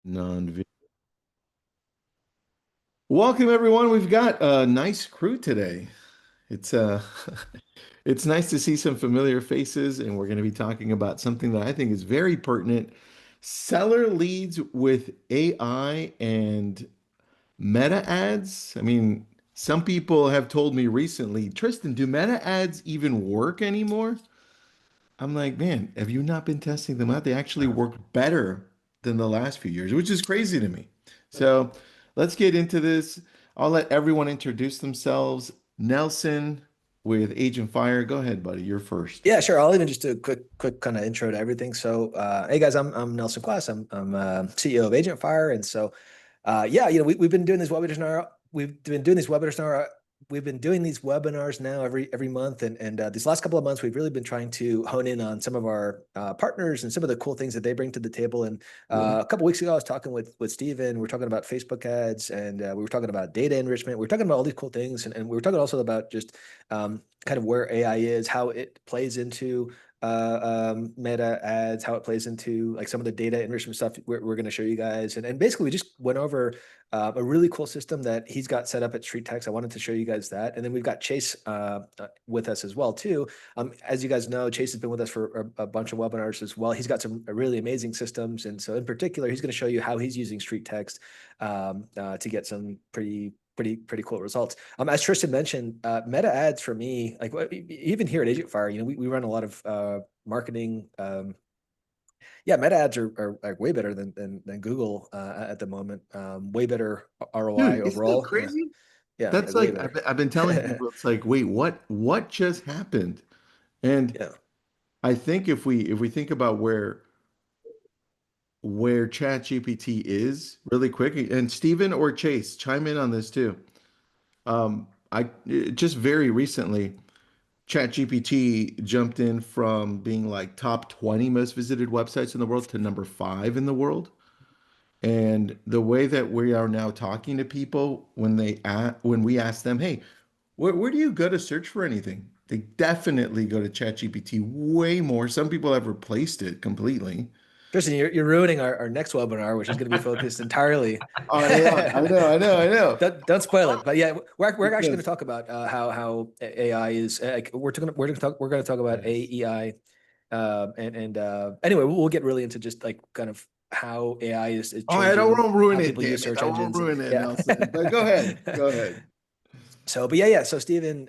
Non. Welcome everyone. We've got a nice crew today. It's it's nice to see some familiar faces, and we're going to be talking about something that I think is very pertinent. Seller leads with AI and meta ads. I mean, some people have told me recently, Tristan, do meta ads even work anymore? I'm like, man, have you not been testing them out? They actually work better than the last few years, which is crazy to me. So let's get into this. I'll let everyone introduce themselves. Nelson with AgentFire. Go ahead, buddy. You're first. Yeah, sure. I'll even just do a quick kind of intro to everything. So, hey guys, I'm Nelson Klass. I'm CEO of AgentFire, and so, yeah, we've been doing these webinars now. We've been doing these webinars now every month, and these last couple of months, we've really been trying to hone in on some of our partners and some of the cool things that they bring to the table. And Yeah. a couple weeks ago, I was talking with Steven. We were talking about Facebook ads, and we were talking about data enrichment. We were talking about all these cool things, and we were talking also about just kind of where AI is, how it plays into meta ads, how it plays into like some of the data enrichment stuff we're going to show you guys. And basically we just went over a really cool system that he's got set up at StreetText. I wanted to show you guys that. And then we've got Chase with us as well too. As you guys know, Chase has been with us for a bunch of webinars as well. He's got some really amazing systems. And so in particular, he's going to show you how he's using StreetText to get some pretty cool results. As Tristan mentioned, meta ads for me, like even here at AgentFire, we run a lot of marketing. Yeah, meta ads are way better than Google at the moment. Way better ROI Dude, isn't that overall. crazy? Yeah, That's way like better. I've been telling people, it's like, wait, what just happened? And Yeah. I think if we think about where ChatGPT is really quick, and Steven or Chase, chime in on this too. I just very recently, ChatGPT jumped in from being like top 20 most visited websites in the world to number 5 in the world. And the way that we are now talking to people when we ask them, hey, where do you go to search for anything? They definitely go to ChatGPT way more. Some people have replaced it completely. Tristan, you're ruining our next webinar, which is going to be focused entirely. Oh yeah, I know, I know, I know. Don't spoil it, but yeah, we're actually going to Because talk about how AI is. We're going to talk about yes. AEI, anyway, we'll get really into just like kind of how AI is Oh, I don't changing want to ruin how it, people use damn it. search I won't engines. ruin it, Yeah. Nelson. But go ahead. Go ahead. So, but yeah. So, Stephen,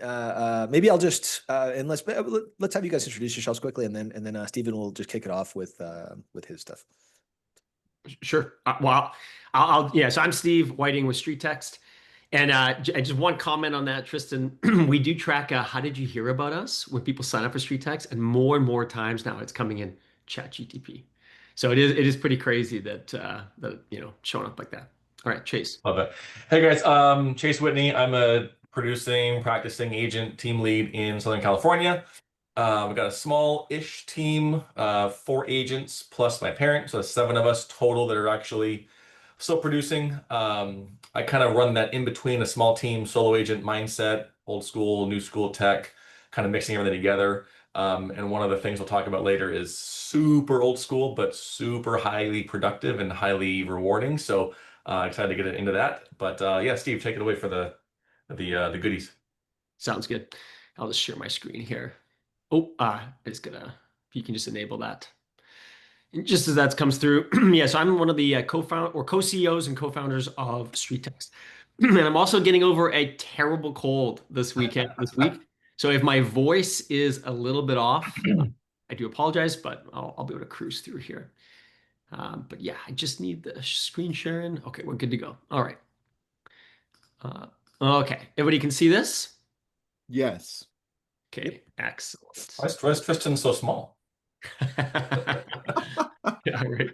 maybe I'll just and let's have you guys introduce yourselves quickly, and then Stephen will just kick it off with his stuff. Sure. Yeah. So I'm Steve Whiting with StreetText, and just one comment on that, Tristan. We do track how did you hear about us when people sign up for StreetText, and more times now it's coming in ChatGTP. So it is pretty crazy that showing up like that. All right, Chase. Love it. Hey guys, Chase Whitney. I'm a producing, practicing agent team lead in Southern California. We've got a small-ish team, 4 agents plus my parent, so 7 of us total that are actually still producing. I kind of run that in between a small team, solo agent mindset, old school, new school tech, kind of mixing everything together. And one of the things we'll talk about later is super old school, but super highly productive and highly rewarding. So excited to get into that. But yeah, Steve, take it away for the goodies. Sounds good. I'll just share my screen here. Oh, it's gonna. If you can just enable that. And just as that comes through, yeah. So I'm one of the co-CEOs and co-founders of StreetText, and I'm also getting over a terrible cold this week. So if my voice is a little bit off, I do apologize, but I'll be able to cruise through here. But yeah, I just need the screen sharing. Okay, we're good to go. All right. Okay, everybody can see this? Yes. Okay, excellent. Why is Tristan so small? Yeah, right.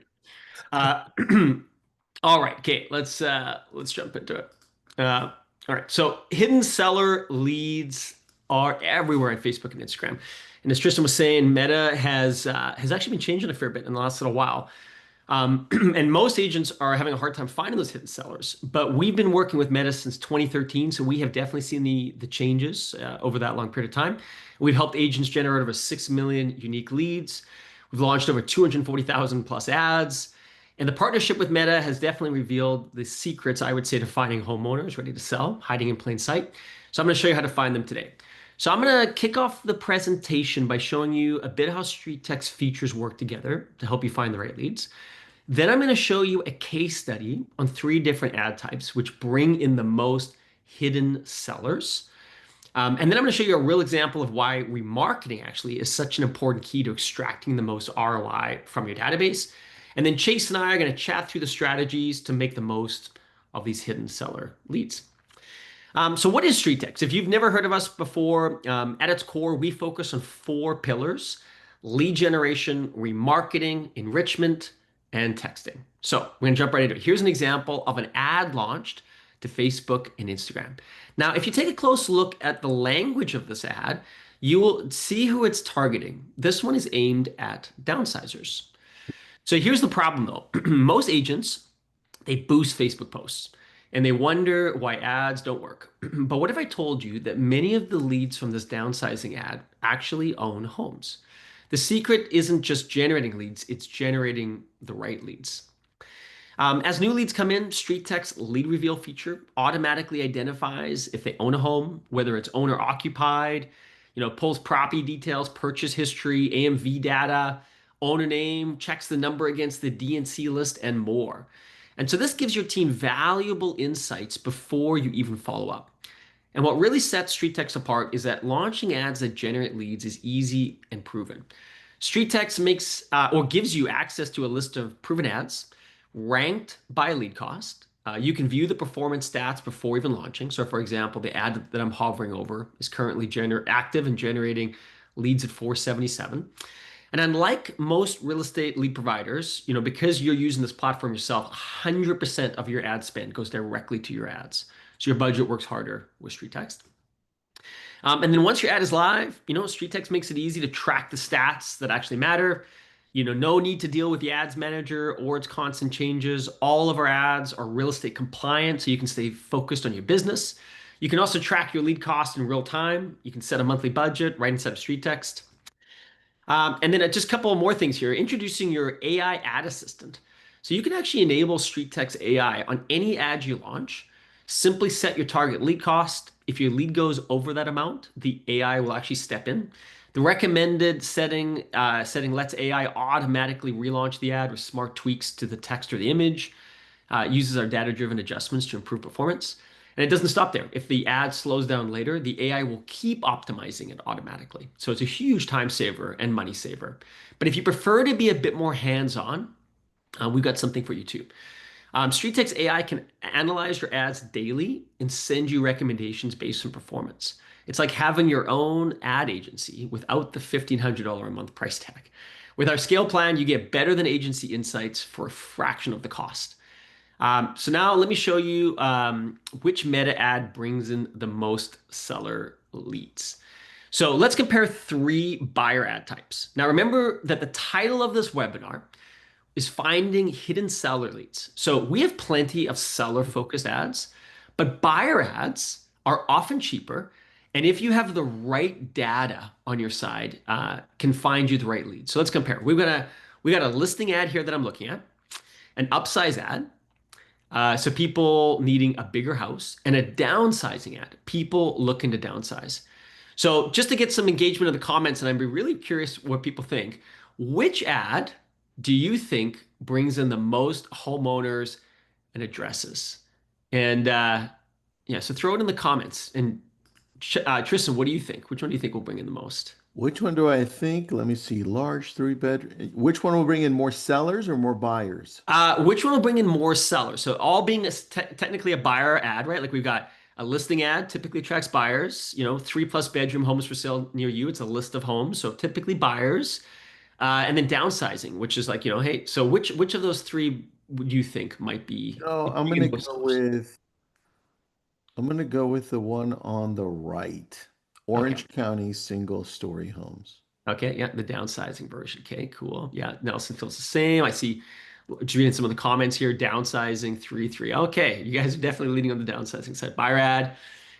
All right. Okay, let's jump into it. All right. So hidden seller leads are everywhere on Facebook and Instagram. And as Tristan was saying, Meta has actually been changing a fair bit in the last little while. And most agents are having a hard time finding those hidden sellers. But we've been working with Meta since 2013, so we have definitely seen the changes over that long period of time. We've helped agents generate over 6 million unique leads. We've launched over 240,000 plus ads. And the partnership with Meta has definitely revealed the secrets, I would say, to finding homeowners ready to sell, hiding in plain sight. So I'm going to show you how to find them today. So I'm going to kick off the presentation by showing you a bit how StreetText features work together to help you find the right leads. Then I'm going to show you a case study on 3 different ad types, which bring in the most hidden sellers. And then I'm going to show you a real example of why remarketing actually is such an important key to extracting the most ROI from your database. And then Chase and I are going to chat through the strategies to make the most of these hidden seller leads. So what is StreetText? If you've never heard of us before, at its core, we focus on 4 pillars: lead generation, remarketing, enrichment, and texting. So we're going to jump right into it. Here's an example of an ad launched to Facebook and Instagram. Now, if you take a close look at the language of this ad, you will see who it's targeting. This one is aimed at downsizers. So here's the problem though. Most agents, they boost Facebook posts and they wonder why ads don't work. But what if I told you that many of the leads from this downsizing ad actually own homes? The secret isn't just generating leads, it's generating the right leads. As new leads come in, StreetText lead reveal feature automatically identifies if they own a home, whether it's owner occupied, pulls property details, purchase history, AMV data, owner name, checks the number against the D&C list, and more. And so this gives your team valuable insights before you even follow up. And what really sets StreetText apart is that launching ads that generate leads is easy and proven. StreetText makes or gives you access to a list of proven ads ranked by lead cost. You can view the performance stats before even launching. So for example, the ad that I'm hovering over is currently active and generating leads at 477. And unlike most real estate lead providers, because you're using this platform yourself, 100% of your ad spend goes directly to your ads. So your budget works harder with StreetText. And then once your ad is live, StreetText makes it easy to track the stats that actually matter. No need to deal with the ads manager or its constant changes. All of our ads are real estate compliant, so you can stay focused on your business. You can also track your lead cost in real time. You can set a monthly budget right inside of StreetText. And then just a couple more things here. Introducing your AI ad assistant. So you can actually enable StreetText AI on any ad you launch. Simply set your target lead cost. If your lead goes over that amount, the AI will actually step in. The recommended setting lets AI automatically relaunch the ad with smart tweaks to the text or the image. Uses our data-driven adjustments to improve performance. And it doesn't stop there. If the ad slows down later, the AI will keep optimizing it automatically. So it's a huge time saver and money saver. But if you prefer to be a bit more hands-on, we've got something for you too. StreetText AI can analyze your ads daily and send you recommendations based on performance. It's like having your own ad agency without the $1,500 a month price tag. With our scale plan, you get better than agency insights for a fraction of the cost. So now let me show you which meta ad brings in the most seller leads. So let's compare 3 buyer ad types. Now remember that the title of this webinar is finding hidden seller leads. So we have plenty of seller-focused ads, but buyer ads are often cheaper. And if you have the right data on your side, can find you the right leads. So let's compare. We got a listing ad here that I'm looking at, an upsize ad. So people needing a bigger house, and a downsizing ad, people looking to downsize. So just to get some engagement in the comments, and I'd be really curious what people think, which ad do you think brings in the most homeowners and addresses? And yeah, so throw it in the comments. And Tristan, what do you think? Which one do you think will bring in the most? Which one do I think? Let me see. Large 3-bedroom. Which one will bring in more sellers or more buyers? Which one will bring in more sellers? So all being technically a buyer ad, right? Like we've got a listing ad, typically attracts buyers, 3+ bedroom homes for sale near you. It's a list of homes. So typically buyers. And then downsizing, which is like, hey, so which of those 3 would you think might be? Oh, I'm gonna go with the one on the right. Orange County single-story homes. Okay, yeah, the downsizing version. Okay, cool. Yeah, Nelson feels the same. I see, just reading some of the comments here, downsizing 3-3. Okay, you guys are definitely leading on the downsizing side. Buyer ad,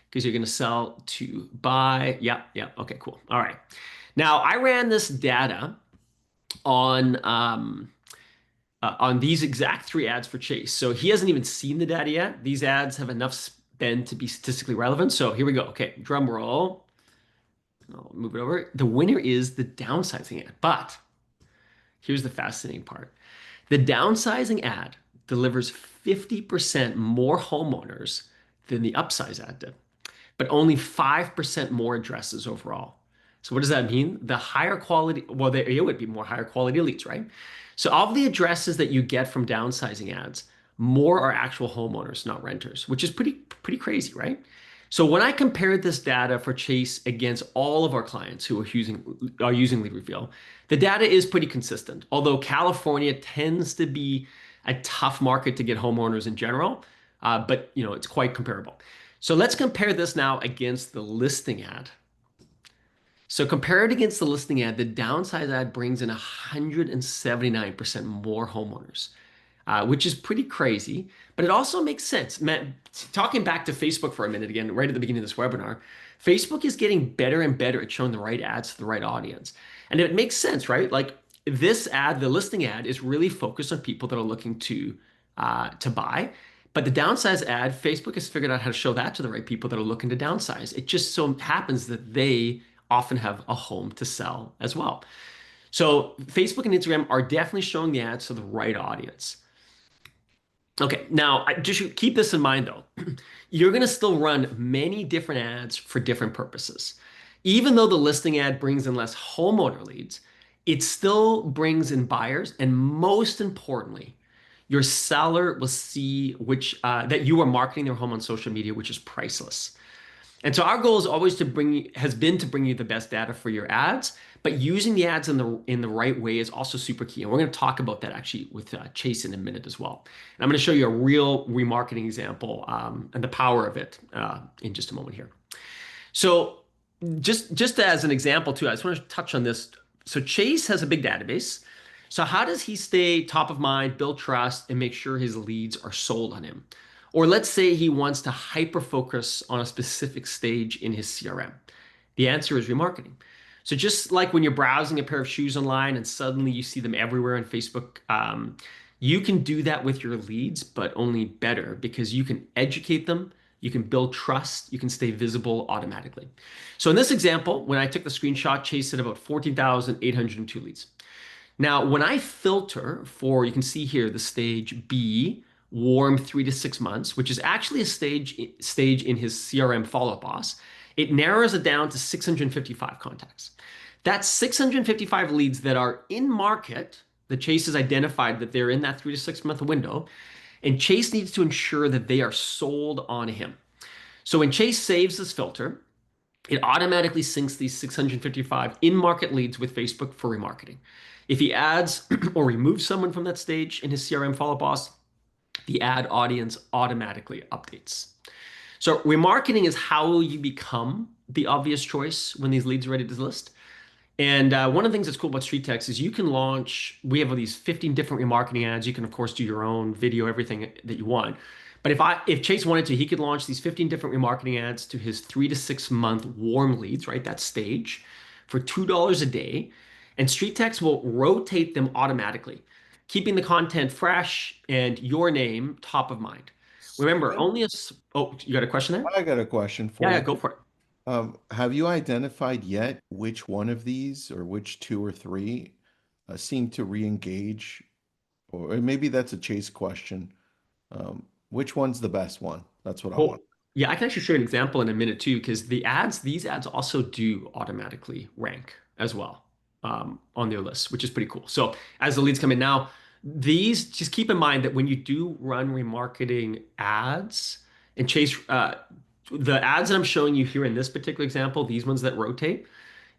because you're going to sell to buy. Yeah, okay, cool. All right. Now, I ran this data on on these exact 3 ads for Chase. So he hasn't even seen the data yet. These ads have enough spend to be statistically relevant. So here we go. Okay, drum roll. I'll move it over. The winner is the downsizing ad. But here's the fascinating part. The downsizing ad delivers 50% more homeowners than the upsize ad did, but only 5% more addresses overall. So what does that mean? The higher quality, well, it would be more higher quality leads, right? So of the addresses that you get from downsizing ads, more are actual homeowners, not renters, which is pretty crazy, right? So when I compared this data for Chase against all of our clients who are using Lead Reveal, the data is pretty consistent. Although California tends to be a tough market to get homeowners in general, but it's quite comparable. So let's compare this now against the listing ad. So compared against the listing ad, the downsize ad brings in 179% more homeowners, which is pretty crazy, but it also makes sense. Man, talking back to Facebook for a minute again, right at the beginning of this webinar, Facebook is getting better and better at showing the right ads to the right audience. And it makes sense, right? Like this ad, the listing ad, is really focused on people that are looking to buy. But the downsize ad, Facebook has figured out how to show that to the right people that are looking to downsize. It just so happens that they often have a home to sell as well. So Facebook and Instagram are definitely showing the ads to the right audience. Okay, now just keep this in mind though. You're going to still run many different ads for different purposes. Even though the listing ad brings in less homeowner leads, it still brings in buyers, and most importantly, your seller will see that you are marketing their home on social media, which is priceless. And so our goal is always has been to bring you the best data for your ads, but using the ads in the right way is also super key. And we're going to talk about that actually with Chase in a minute as well. And I'm going to show you a real remarketing example and the power of it in just a moment here. So just as an example too, I just want to touch on this. So Chase has a big database. So how does he stay top of mind, build trust, and make sure his leads are sold on him? Or let's say he wants to hyper focus on a specific stage in his CRM. The answer is remarketing. So just like when you're browsing a pair of shoes online and suddenly you see them everywhere on Facebook, you can do that with your leads, but only better because you can educate them, you can build trust, you can stay visible automatically. So in this example, when I took the screenshot, Chase had about 14,802 leads. Now, when I filter for, you can see here, the stage B, warm 3 to 6 months, which is actually a stage in his CRM follow-up boss, it narrows it down to 655 contacts. That's 655 leads that are in market, that Chase has identified that they're in that 3 to 6 month window, and Chase needs to ensure that they are sold on him. So when Chase saves this filter, it automatically syncs these 655 in-market leads with Facebook for remarketing. If he adds or removes someone from that stage in his CRM follow-up boss, the ad audience automatically updates. So remarketing is how you become the obvious choice when these leads are ready to list. And one of the things that's cool about StreetText is you can we have these 15 different remarketing ads. You can, of course, do your own video, everything that you want. But if Chase wanted to, he could launch these 15 different remarketing ads to his 3 to 6 month warm leads, right? That stage for $2 a day. And StreetText will rotate them automatically, keeping the content fresh and your name top of mind. Remember, oh, you got a question there? I got a question for Yeah, you. go for it. Have you identified yet which one of these or which 2 or 3 seem to re-engage? Or maybe that's a Chase question. Which one's the best one? That's what I want. Yeah, I can actually show you an example in a minute too, because these ads also do automatically rank as well on their list, which is pretty cool. So as the leads come in now, just keep in mind that when you do run remarketing ads and Chase, the ads that I'm showing you here in this particular example, these ones that rotate,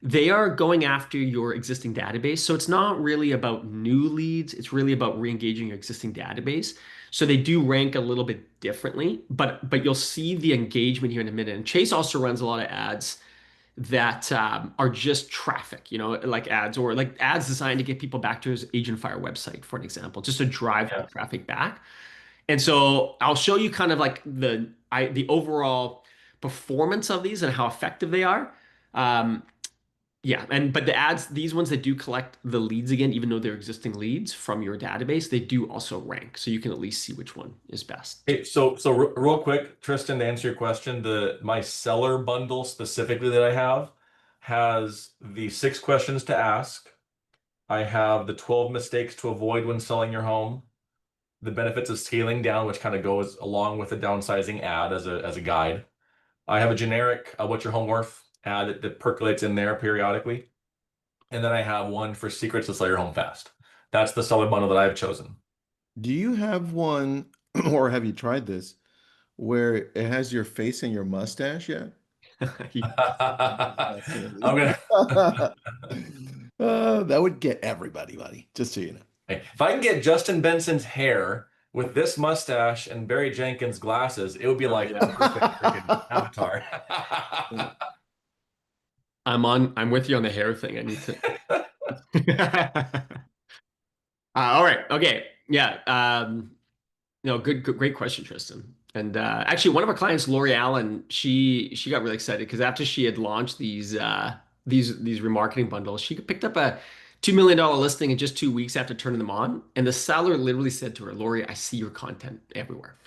they are going after your existing database. So it's not really about new leads. It's really about re-engaging your existing database. So they do rank a little bit differently, but you'll see the engagement here in a minute. And Chase also runs a lot of ads that are just traffic, like ads or like ads designed to get people back to his AgentFire website, for an example, just to drive the traffic back. And so I'll show you kind of like the overall performance of these and how effective they are. Yeah, but the ads, these ones that do collect the leads again, even though they're existing leads from your database, they do also rank. So you can at least see which one is best. Hey, so real quick, Tristan, to answer your question, my seller bundle specifically that I have has the 6 questions to ask. I have the 12 mistakes to avoid when selling your home, the benefits of scaling down, which kind of goes along with the downsizing ad as a guide. I have a generic what's your home worth ad that percolates in there periodically. And then I have one for secrets to sell your home fast. That's the seller bundle that I've chosen. Do you have one, or have you tried this, where it has your face and your mustache yet? I'm gonna That would get everybody, buddy, just so you know. If I can get Justin Benson's hair with this mustache and Barry Jenkins' glasses, it would be like a perfect freaking avatar. I'm with you on the hair thing. I need to. All right. Okay. Yeah. No, great question, Tristan. And actually, one of our clients, Lori Allen, she got really excited because after she had launched these remarketing bundles, she picked up a $2 million listing in just 2 weeks after turning them on. And the seller literally said to her, "Lori, I see your content everywhere."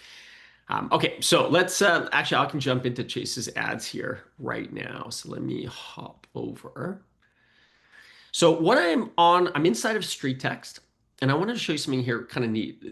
Okay, so let's actually I can jump into Chase's ads here right now. So let me hop over. So what I'm inside of StreetText, and I wanted to show you something here kind of neat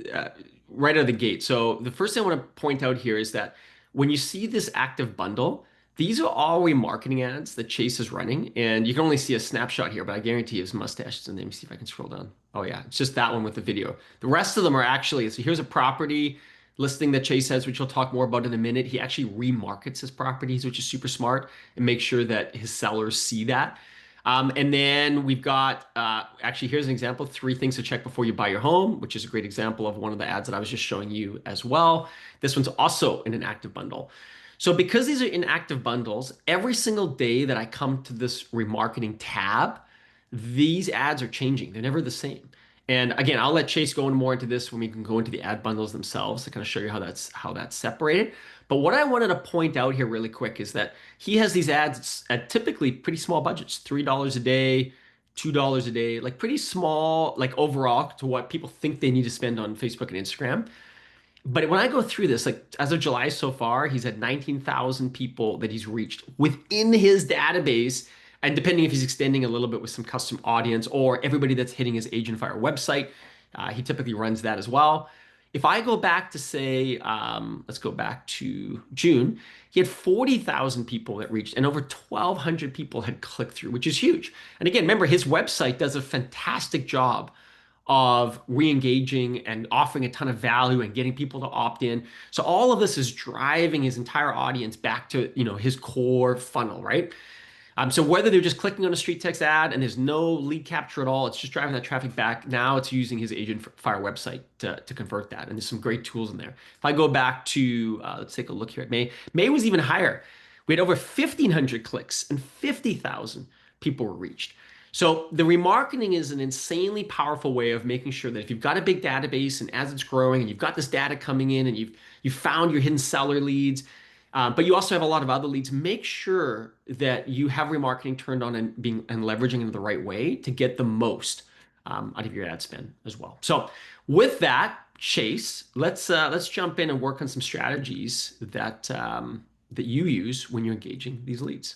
right out of the gate. So the first thing I want to point out here is that when you see this active bundle, these are all remarketing ads that Chase is running, and you can only see a snapshot here, but I guarantee his mustache is in there. Let me see if I can scroll down. Oh yeah, it's just that one with the video. The rest of them are actually, so here's a property listing that Chase has, which we'll talk more about in a minute. He actually remarkets his properties, which is super smart, and make sure that his sellers see that. And then we've got, actually, here's an example, 3 things to check before you buy your home, which is a great example of one of the ads that I was just showing you as well. This one's also in an active bundle. So because these are inactive bundles, every single day that I come to this remarketing tab, these ads are changing. They're never the same. And again, I'll let Chase go more into this when we can go into the ad bundles themselves to kind of show you how that's separated. But what I wanted to point out here really quick is that he has these ads at typically pretty small budgets, $3 a day, $2 a day, like pretty small, like overall to what people think they need to spend on Facebook and Instagram. But when I go through this, like as of July so far, he's had 19,000 people that he's reached within his database. And depending if he's extending a little bit with some custom audience or everybody that's hitting his AgentFire website, he typically runs that as well. If I go back to say, let's go back to June, he had 40,000 people that reached and over 1,200 people had clicked through, which is huge. And again, remember his website does a fantastic job of re-engaging and offering a ton of value and getting people to opt in. So all of this is driving his entire audience back to, his core funnel, right? So whether they're just clicking on a StreetText ad and there's no lead capture at all, it's just driving that traffic back. Now it's using his AgentFire website to convert that. And there's some great tools in there. If I go back to, let's take a look here at May. May was even higher. We had over 1,500 clicks and 50,000 people were reached. So the remarketing is an insanely powerful way of making sure that if you've got a big database and as it's growing and you've got this data coming in and you've found your hidden seller leads, but you also have a lot of other leads, make sure that you have remarketing turned on and leveraging in the right way to get the most out of your ad spend as well. So with that, Chase, let's jump in and work on some strategies that you use when you're engaging these leads.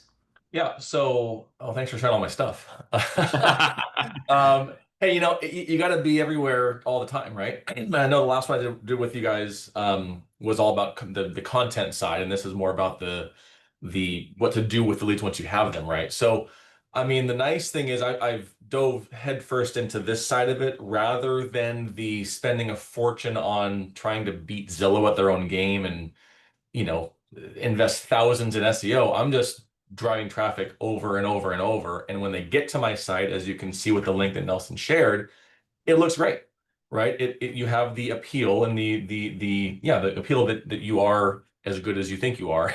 Yeah, so thanks for sharing all my stuff. Hey, you got to be everywhere all the time, right? And I know the last one I did with you guys was all about the content side, and this is more about the what to do with the leads once you have them, right? So, I mean, the nice thing is I've dove headfirst into this side of it rather than the spending a fortune on trying to beat Zillow at their own game and invest thousands in SEO. I'm just driving traffic over and over and over. And when they get to my site, as you can see with the link that Nelson shared, it looks great, right? You have the appeal and the appeal that you are as good as you think you are.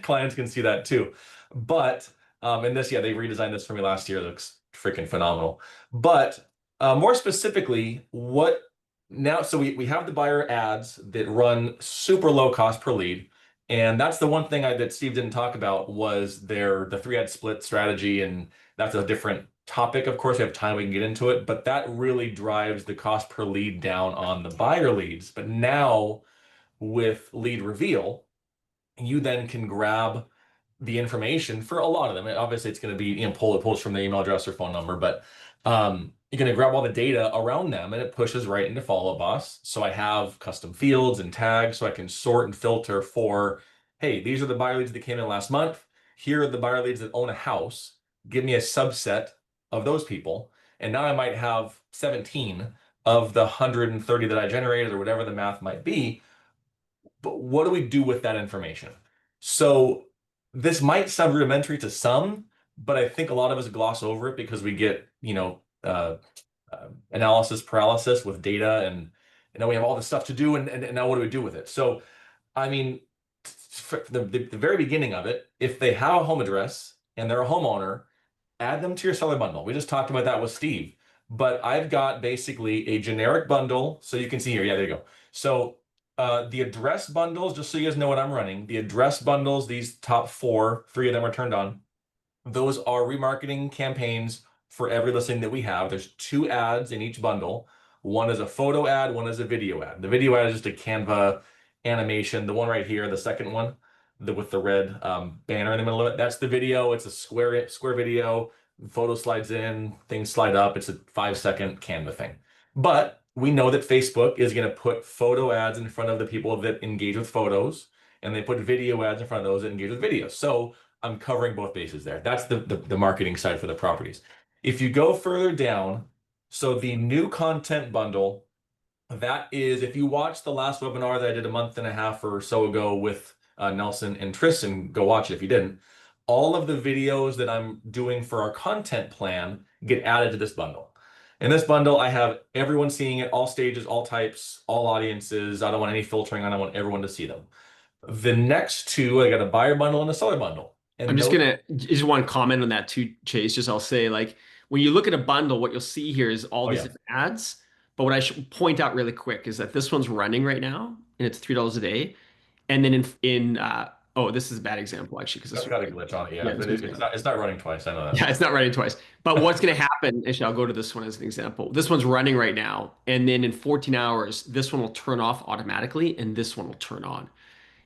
Clients can see that too. But and this, they redesigned this for me last year. It looks freaking phenomenal. But more specifically, what now? So we have the buyer ads that run super low cost per lead. And that's the one thing that Steve didn't talk about was the 3-ad split strategy. And that's a different topic. Of course, we have time, we can get into it, but that really drives the cost per lead down on the buyer leads. But now with lead reveal, you then can grab the information for a lot of them. Obviously, it's going to be, pulls from the email address or phone number, but you're going to grab all the data around them and it pushes right into Follow Boss. So I have custom fields and tags so I can sort and filter for, hey, these are the buyer leads that came in last month. Here are the buyer leads that own a house. Give me a subset of those people. And now I might have 17 of the 130 that I generated or whatever the math might be. But what do we do with that information? So this might sound rudimentary to some, but I think a lot of us gloss over it because we get, analysis paralysis with data, and now we have all this stuff to do, and now what do we do with it? So, I mean, the very beginning of it, if they have a home address and they're a homeowner, add them to your seller bundle. We just talked about that with Steve, but I've got basically a generic bundle. So you can see here, yeah, there you go. So the address bundles, just so you guys know what I'm running, the address bundles, these top 4, 3 of them are turned on. Those are remarketing campaigns for every listing that we have. There's 2 ads in each bundle. One is a photo ad, one is a video ad. The video ad is just a Canva animation. The one right here, the second one, with the red banner in the middle of it, that's the video. It's a square video. Photo slides in, things slide up. It's a 5-second Canva thing. But we know that Facebook is going to put photo ads in front of the people that engage with photos, and they put video ads in front of those that engage with videos. So I'm covering both bases there. That's the marketing side for the properties. If you go further down, so the new content bundle, that is, if you watched the last webinar that I did a month and a half or so ago with Nelson and Tristan, go watch it if you didn't. All of the videos that I'm doing for our content plan get added to this bundle. In this bundle, I have everyone seeing it, all stages, all types, all audiences. I don't want any filtering. I want everyone to see them. The next 2, I got a buyer bundle and a seller bundle. And I'm just want to comment on that too, Chase. Just I'll say, like, when you look at a bundle, what you'll see here is all these different ads. But what I should point out really quick is that this one's running right now, and it's $3 a day. And then this is a bad example actually because it's got a glitch on it. Yeah, but it's not running twice. I know that. Yeah, it's not running twice. But what's going to happen? Actually, I'll go to this one as an example. This one's running right now, and then in 14 hours, this one will turn off automatically, and this one will turn on.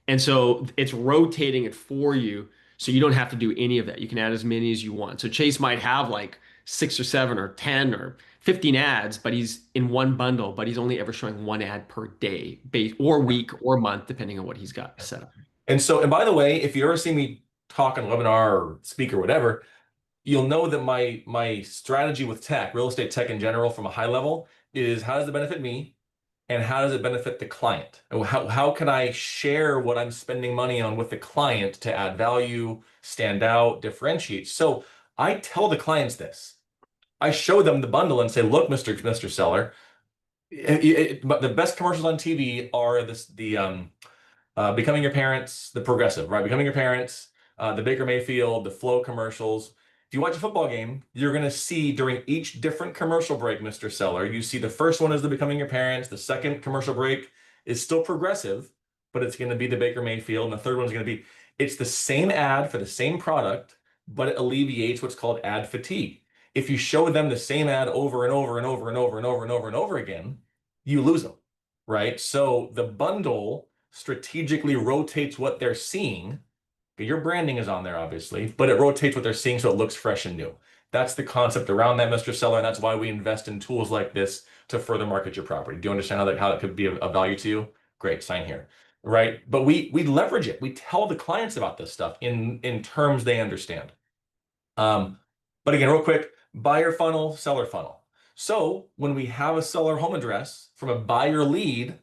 And so it's rotating it for you, so you don't have to do any of that. You can add as many as you want. So Chase might have like 6 or 7 or 10 or 15 ads, but he's in one bundle, but he's only ever showing 1 ad per day, or week or month, depending on what he's got set up. And by the way, if you ever see me talk on a webinar or speak or whatever, you'll know that my strategy with tech, real estate tech in general, from a high level, is how does it benefit me? And how does it benefit the client? How can I share what I'm spending money on with the client to add value, stand out, differentiate? So I tell the clients this. I show them the bundle and say, look, Mr. Seller, the best commercials on TV are Becoming Your Parents, the Progressive, right? Becoming Your Parents, the Baker Mayfield, the Flow commercials. If you watch a football game, you're going to see during each different commercial break, Mr. Seller, you see the first one is the Becoming Your Parents. The second commercial break is still Progressive, but it's going to be the Baker Mayfield. And the third one is going to be, it's the same ad for the same product, but it alleviates what's called ad fatigue. If you show them the same ad over and over and over and over and over and over and over again, you lose them, right? So the bundle strategically rotates what they're seeing. Your branding is on there, obviously, but it rotates what they're seeing so it looks fresh and new. That's the concept around that, Mr. Seller, and that's why we invest in tools like this to further market your property. Do you understand how that could be of value to you? Great, sign here, right? But we leverage it. We tell the clients about this stuff in terms they understand. But again, real quick, buyer funnel, seller funnel. So when we have a seller home address from a buyer lead,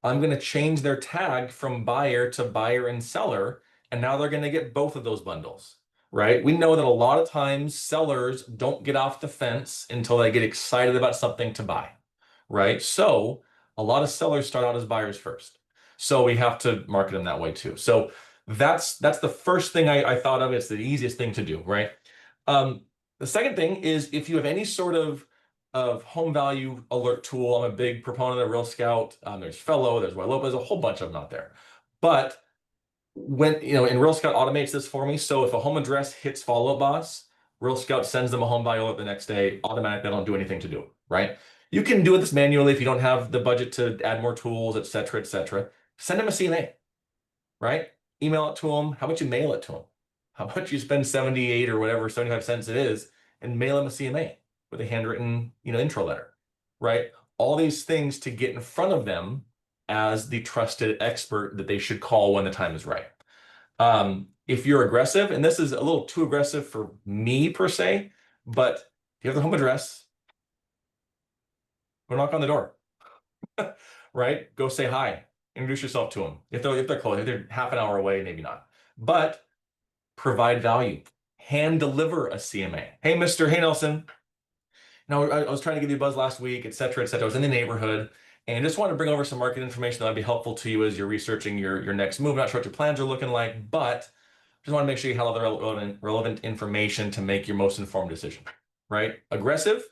I'm going to change their tag from buyer to buyer and seller, and now they're going to get both of those bundles, right? We know that a lot of times sellers don't get off the fence until they get excited about something to buy, right? So a lot of sellers start out as buyers first. So we have to market them that way too. So that's the first thing I thought of. It's the easiest thing to do, right? The second thing is if you have any sort of home value alert tool. I'm a big proponent of Real Scout. There's Fellow, there's Ylopo, there's a whole bunch of them out there. But when, and Real Scout automates this for me. So if a home address hits follow-up boss, Real Scout sends them a home bio alert the next day. Automatically, I don't do anything to do it, right? You can do this manually if you don't have the budget to add more tools, et cetera, et cetera. Send them a CMA, right? Email it to them. How about you mail it to them? How about you spend 78 or whatever, 75 cents it is, and mail them a CMA with a handwritten, intro letter, right? All these things to get in front of them as the trusted expert that they should call when the time is right. If you're aggressive, and this is a little too aggressive for me per se, but if you have the home address, go knock on the door, right? Go say hi, introduce yourself to them. If they're close, if they're half an hour away, maybe not, but provide value. Hand deliver a CMA. Hey, Hey, Nelson. Now, I was trying to give you a buzz last week, et cetera, et cetera. I was in the neighborhood and just wanted to bring over some market information that would be helpful to you as you're researching your next move. Not sure what your plans are looking like, but just want to make sure you have all the relevant information to make your most informed decision, right? Aggressive,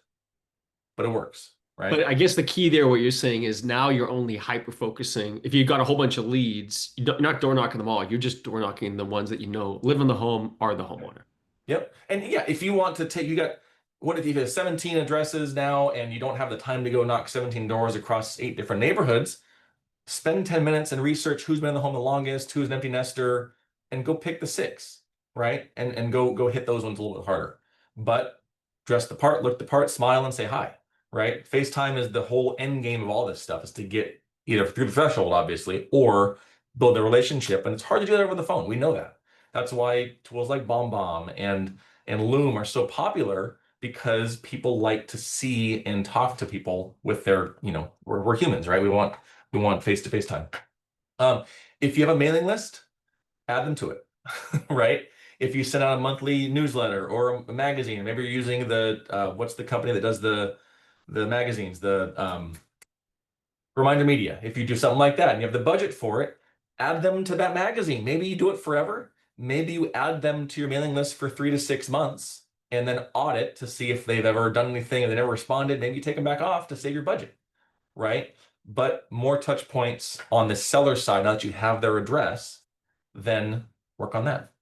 but it works, right? But I guess the key there, what you're saying is now you're only hyper focusing. If you've got a whole bunch of leads, you're not door knocking them all. You're just door knocking the ones that live in the home, are the homeowner. Yep. And yeah, if you want to take, what if you have 17 addresses now and you don't have the time to go knock 17 doors across 8 different neighborhoods, spend 10 minutes and research who's been in the home the longest, who's an empty nester, and go pick the 6, right? And go hit those ones a little bit harder. But dress the part, look the part, smile, and say hi, right? FaceTime is the whole end game of all this stuff, is to get either through the threshold, obviously, or build a relationship. And it's hard to do that over the phone. We know that. That's why tools like BombBomb and Loom are so popular, because people like to see and talk to people with their, we're humans, right? We want face-to-face time. If you have a mailing list, add them to it, right? If you send out a monthly newsletter or a magazine, maybe you're using what's the company that does the magazines, the Reminder Media. If you do something like that and you have the budget for it, add them to that magazine. Maybe you do it forever. Maybe you add them to your mailing list for 3 to 6 months and then audit to see if they've ever done anything and they never responded. Maybe you take them back off to save your budget, right? But more touch points on the seller side, now that you have their address, then work on that.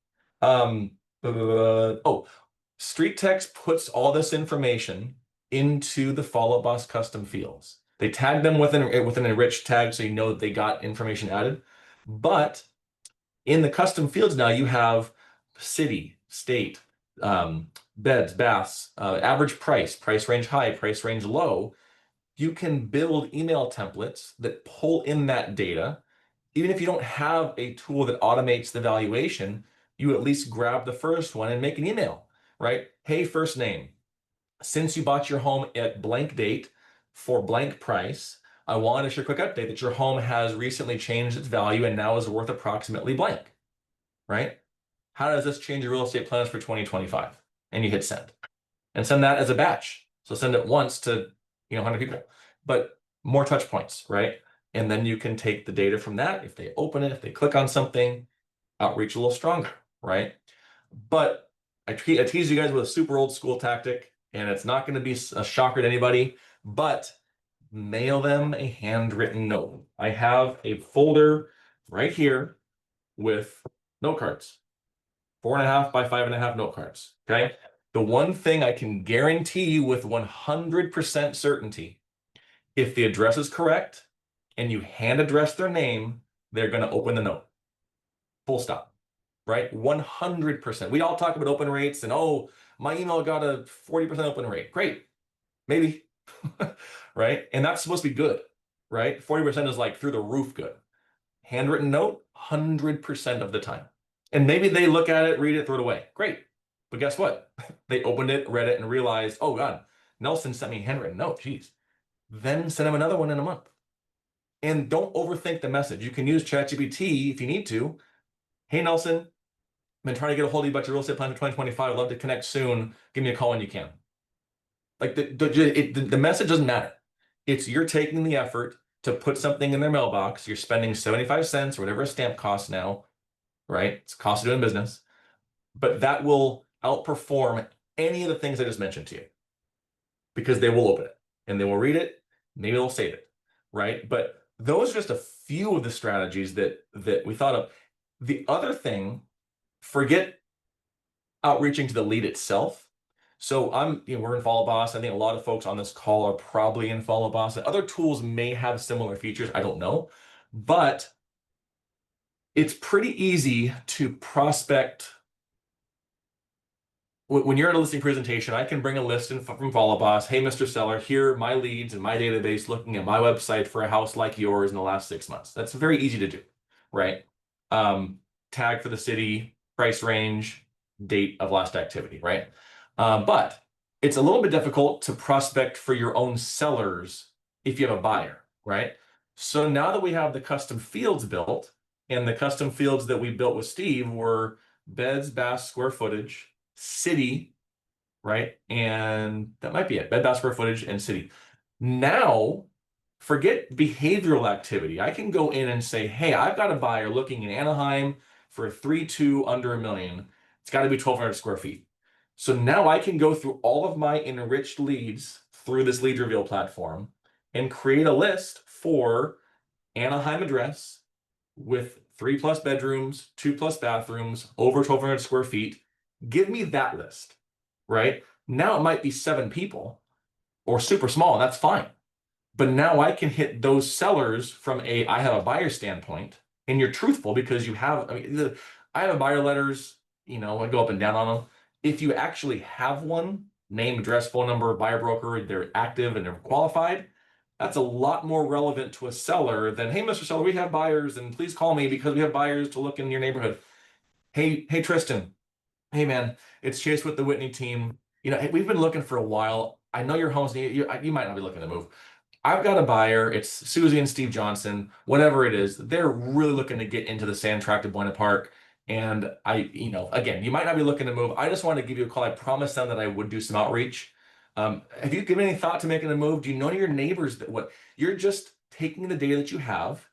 StreetText puts all this information into the Follow Boss custom fields. They tag them with an enriched tag so you know that they got information added. But in the custom fields now, you have city, state, beds, baths, average price range high, price range low. You can build email templates that pull in that data. Even if you don't have a tool that automates the valuation, you at least grab the first one and make an email, right? Hey, first name, since you bought your home at blank date for blank price, I wanted to share a quick update that your home has recently changed its value and now is worth approximately blank, right? How does this change your real estate plans for 2025? And you hit send. And send that as a batch. So send it once to 100 people, but more touch points, right? And then you can take the data from that. If they open it, if they click on something, outreach a little stronger, right? But I tease you guys with a super old school tactic, and it's not going to be a shocker to anybody, but mail them a handwritten note. I have a folder right here with note cards, 4.5 by 5.5 note cards, okay? The one thing I can guarantee you with 100% certainty, if the address is correct and you hand address their name, they're going to open the note. Full stop, right? 100%. We all talk about open rates and, oh, my email got a 40% open rate. Great. Maybe, right? And that's supposed to be good, right? 40% is like through the roof good. Handwritten note, 100% of the time. And maybe they look at it, read it, throw it away. Great. But guess what? They opened it, read it, and realized, oh God, Nelson sent me a handwritten note. Geez. Then send him another one in a month. And don't overthink the message. You can use ChatGPT if you need to. Hey, Nelson, I've been trying to get a hold of you about your real estate plan for 2025. I'd love to connect soon. Give me a call when you can. Like the message doesn't matter. It's you're taking the effort to put something in their mailbox. You're spending 75 cents or whatever a stamp costs now, right? It's the cost of doing business. But that will outperform any of the things I just mentioned to you, because they will open it and they will read it. Maybe they'll save it, right? But those are just a few of the strategies that we thought of. The other thing, forget outreaching to the lead itself. So we're in Follow Boss. I think a lot of folks on this call are probably in Follow Boss. Other tools may have similar features. I don't know, but it's pretty easy to prospect. When you're at a listing presentation, I can bring a list in from Follow Boss. Hey, Mr. Seller, here are my leads in my database looking at my website for a house like yours in the last 6 months. That's very easy to do, right? Tag for the city, price range, date of last activity, right? But it's a little bit difficult to prospect for your own sellers if you have a buyer, right? So now that we have the custom fields built, and the custom fields that we built with Steve were beds, baths, square footage, city, right? And that might be it. Bed, bath, square footage, and city. Now, forget behavioral activity. I can go in and say, hey, I've got a buyer looking in Anaheim for a 3-2 under $1 million. It's got to be 1,200 square feet. So now I can go through all of my enriched leads through this lead reveal platform and create a list for Anaheim address with 3+ bedrooms, 2+ bathrooms, over 1,200 square feet. Give me that list, right? Now it might be 7 people or super small, and that's fine. But now I can hit those sellers from I have a buyer standpoint, and you're truthful because you have, I have buyer letters, I go up and down on them. If you actually have one, name, address, phone number, buyer broker, they're active and they're qualified, that's a lot more relevant to a seller than, hey, Mr. Seller, we have buyers and please call me because we have buyers to look in your neighborhood. Hey, Tristan. Hey, man, it's Chase with the Whitney team. We've been looking for a while. I know your homes you might not be looking to move. I've got a buyer. It's Susie and Steve Johnson, whatever it is. They're really looking to get into the sand tract of Buena Park. And again, you might not be looking to move. I just wanted to give you a call. I promised them that I would do some outreach. Have you given any thought to making a move? Do you know any of your neighbors you're just taking the data that you have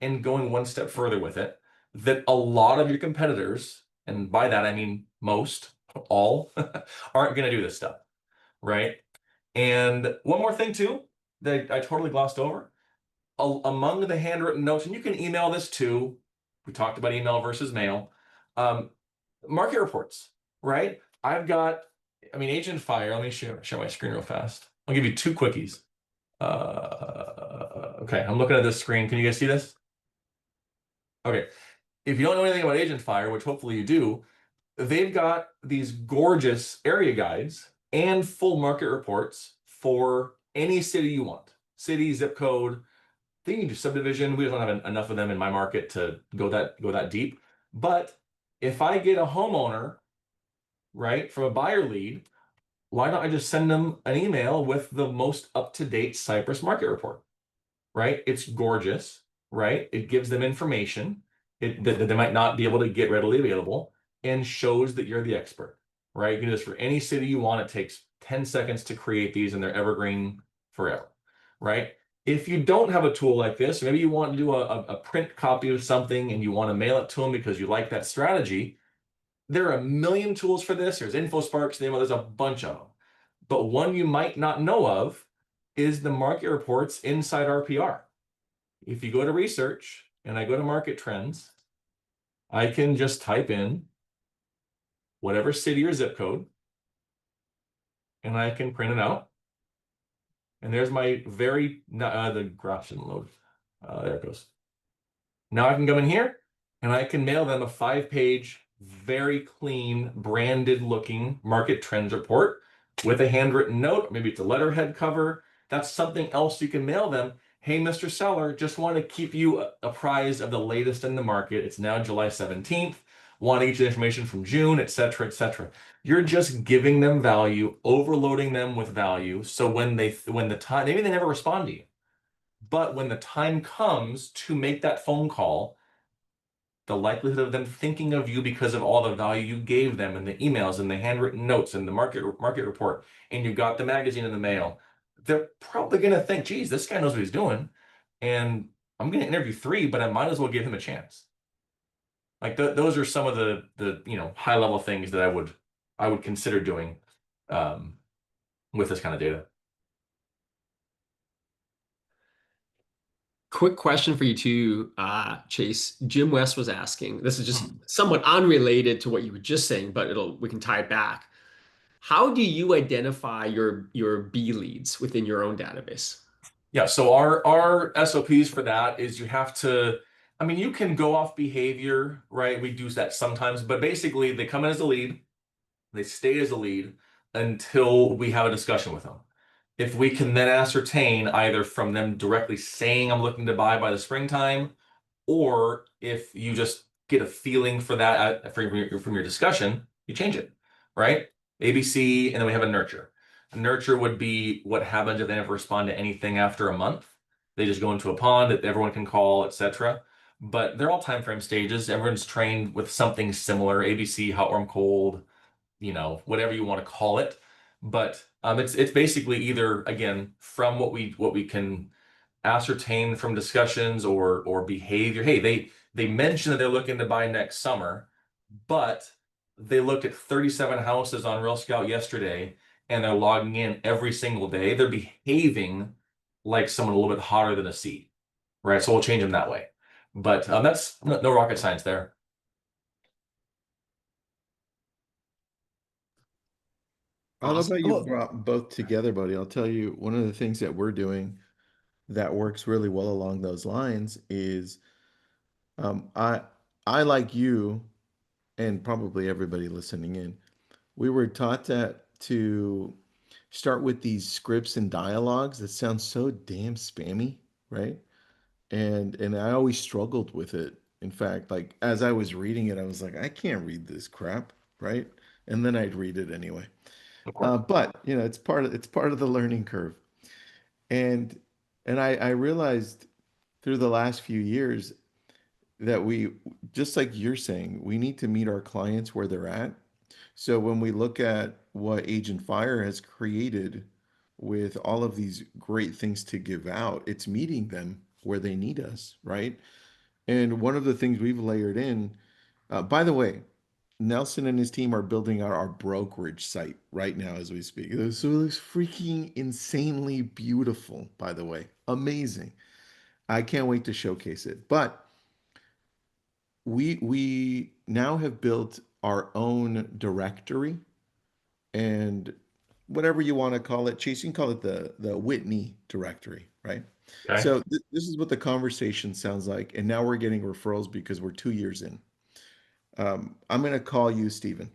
and going one step further with it, that a lot of your competitors, and by that I mean most, all, aren't going to do this stuff, right? And one more thing too that I totally glossed over, among the handwritten notes, and you can email this too. We talked about email versus mail. Market reports, right? I've got, AgentFire. Let me share my screen real fast. I'll give you 2 quickies. Okay, I'm looking at this screen. Can you guys see this? Okay. If you don't know anything about AgentFire, which hopefully you do, they've got these gorgeous area guides and full market reports for any city you want. City, zip code. They can do subdivision. We don't have enough of them in my market to go that deep. But if I get a homeowner, right, from a buyer lead, why don't I just send them an email with the most up-to-date Cypress market report, right? It's gorgeous, right? It gives them information that they might not be able to get readily available and shows that you're the expert, right? You can do this for any city you want. It takes 10 seconds to create these and they're evergreen forever, right? If you don't have a tool like this, maybe you want to do a print copy of something and you want to mail it to them because you like that strategy, there are a million tools for this. There's InfoSparks, there's a bunch of them. But one you might not know of is the market reports inside RPR. If you go to research and I go to market trends, I can just type in whatever city or zip code, and I can print it out. And there's my the graph shouldn't load. There it goes. Now I can come in here and I can mail them a 5-page, very clean, branded looking market trends report with a handwritten note. Maybe it's a letterhead cover. That's something else you can mail them. Hey, Mr. Seller, just want to keep you apprised of the latest in the market. It's now July 17th. Want to get you the information from June, et cetera, et cetera. You're just giving them value, overloading them with value. So when the time, maybe they never respond to you, but when the time comes to make that phone call, the likelihood of them thinking of you because of all the value you gave them and the emails and the handwritten notes and the market report, and you got the magazine in the mail, they're probably going to think, geez, this guy knows what he's doing. And I'm going to interview 3, but I might as well give him a chance. Like those are some of the high level things that I would consider doing with this kind of data. Quick question for you too, Chase. Jim West was asking, this is just Hmm. somewhat unrelated to what you were just saying, but we can tie it back. How do you identify your B leads within your own database? Yeah, so our SOPs for that is you have to, I mean, you can go off behavior, right? We do that sometimes, but basically they come in as a lead, they stay as a lead until we have a discussion with them. If we can then ascertain either from them directly saying I'm looking to buy by the springtime, or if you just get a feeling for that from your discussion, you change it, right? ABC, and then we have a nurture. A nurture would be what happens if they never respond to anything after a month. They just go into a pond that everyone can call, etc. But they're all time frame stages. Everyone's trained with something similar, ABC, hot, warm, cold, whatever you want to call it. But it's basically either again from what we can ascertain from discussions or behavior. Hey, they mentioned that they're looking to buy next summer, but they looked at 37 houses on Real Scout yesterday and they're logging in every single day. They're behaving like someone a little bit hotter than a seat, right? So we'll change them that way. But that's no rocket science there. I love how Awesome. you Well, brought both together, buddy. I'll tell you, one of the things that we're doing that works really well along those lines is um, I I like you and probably everybody listening in. We were taught that to start with these scripts and dialogues that sound so damn spammy, right? And I always struggled with it. In fact, like as I was reading it, I was like, I can't read this crap, right? And then I'd read it anyway. Of course. But it's part of the learning curve. And and I realized through the last few years that we, just like you're saying, we need to meet our clients where they're at. So when we look at what AgentFire has created with all of these great things to give out, it's meeting them where they need us, right? And one of the things we've layered in, by the way, Nelson and his team are building out our brokerage site right now as we speak. So it looks freaking insanely beautiful, by the way. Amazing. I can't wait to showcase it. But we now have built our own directory and whatever you want to call it, Chase, you can call it the Whitney directory, right? Okay. So this is what the conversation sounds like, and now we're getting referrals because we're 2 years in. I'm going to call you, Stephen.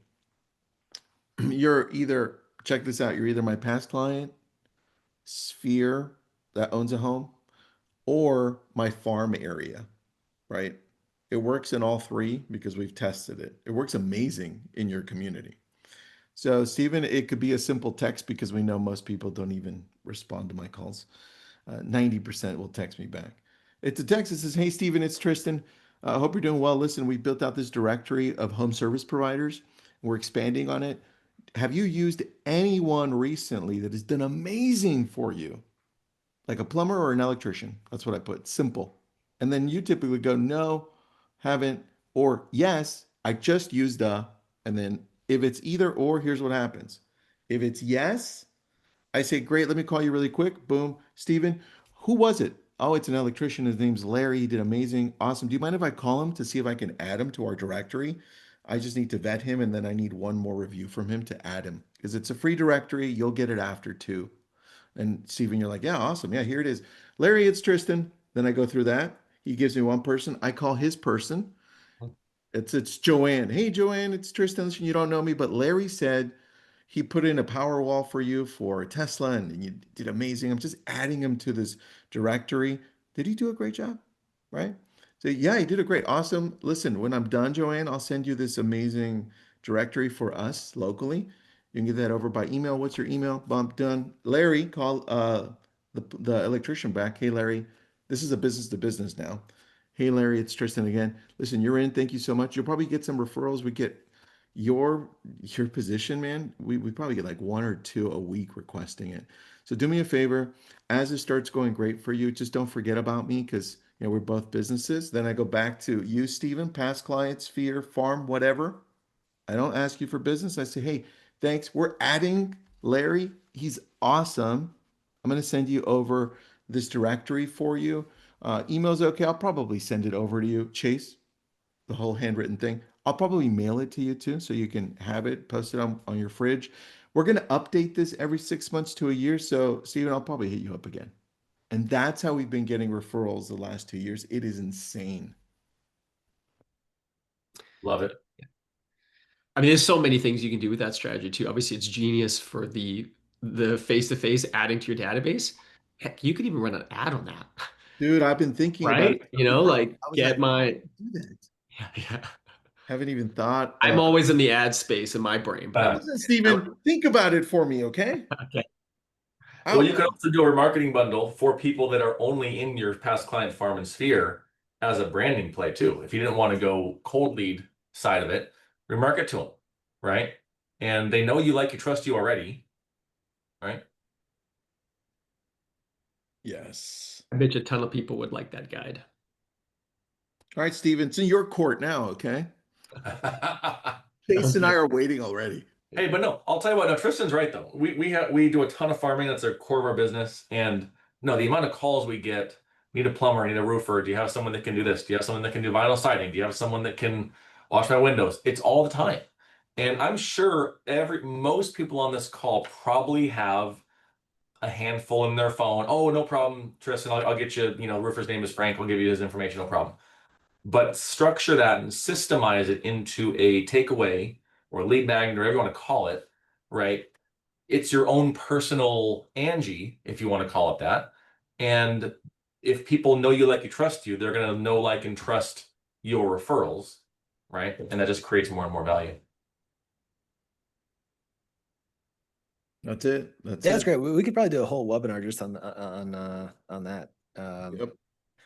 You're either, check this out, you're either my past client, Sphere, that owns a home, or my farm area, right? It works in all three because we've tested it. It works amazing in your community. So, Stephen, it could be a simple text because we know most people don't even respond to my calls. 90% will text me back. It's a text that says, Hey, Stephen, it's Tristan. I hope you're doing well. Listen, we built out this directory of home service providers. We're expanding on it. Have you used anyone recently that has done amazing for you? Like a plumber or an electrician? That's what I put. Simple. And then you typically go, no, haven't, or yes, I just used a, and then if it's either or, here's what happens. If it's yes, I say, great, let me call you really quick. Boom. Steven, who was it? Oh, it's an electrician. His name's Larry. He did amazing. Awesome. Do you mind if I call him to see if I can add him to our directory? I just need to vet him and then I need one more review from him to add him because it's a free directory. You'll get it after too. And Steven, you're like, yeah, awesome. Yeah, here it is. Larry, it's Tristan. Then I go through that. He gives me one person. I call his person. It's Joanne. Hey, Joanne, it's Tristan. Listen, you don't know me, but Larry said he put in a power wall for you for Tesla and you did amazing. I'm just adding him to this directory. Did he do a great job? Right? So yeah, he did a great, awesome. Listen, when I'm done, Joanne, I'll send you this amazing directory for us locally. You can get that over by email. What's your email? Bump done. Larry, call the electrician back. Hey, Larry, this is a business to business now. Hey, Larry, it's Tristan again. Listen, you're in. Thank you so much. You'll probably get some referrals. We get your your position, man. We probably get like one or two a week requesting it. So do me a favor, as it starts going great for you, just don't forget about me because we're both businesses. Then I go back to you, Stephen, past clients, Sphere, Farm, whatever. I don't ask you for business. I say, hey, thanks. We're adding Larry. He's awesome. I'm going to send you over this directory for you. Email's okay. I'll probably send it over to you. Chase, the whole handwritten thing. I'll probably mail it to you too, so you can have it posted on your fridge. We're going to update this every 6 months to a year. So, Steven, I'll probably hit you up again. And that's how we've been getting referrals the last 2 years. It is insane. Love it. I mean, there's so many things you can do with that strategy too. Obviously, it's genius for the face-to-face adding to your database. Heck, you could even run an ad on that, Dude, I've been thinking about right? it. You know, like I was like, get my do that. yeah, yeah. Haven't even thought. I'm always in the ad space in my brain, but Listen, Steven, think about it for me, okay? okay. Well, you Out. could also do a remarketing bundle for people that are only in your past client farm and sphere as a branding play too. If you didn't want to go cold lead side of it, remarket to them, right? And they know you, like, you, trust you already, right? Yes. I bet you a ton of people would like that guide. All right, Steven, it's in your court now, okay? Chase and I are waiting already. Hey, but no, I'll tell you what. No, Tristan's right though. We do a ton of farming. That's a core of our business. And no, the amount of calls we get. Need a plumber. Need a roofer. Do you have someone that can do this? Do you have someone that can do vinyl siding? Do you have someone that can wash my windows? It's all the time. And I'm sure most people on this call probably have a handful in their phone. Oh, no problem, Tristan. I'll get you. You know, roofer's name is Frank. I'll give you his information. No problem. But structure that and systemize it into a takeaway or a lead magnet or whatever you want to call it, right? It's your own personal Angie, if you want to call it that. And if people know you, like you, trust you, they're going to know, like, and trust your referrals, right? And that just creates more and more value. That's it. That's Yeah, that's it. great. We could probably do a whole webinar just on that. Yep.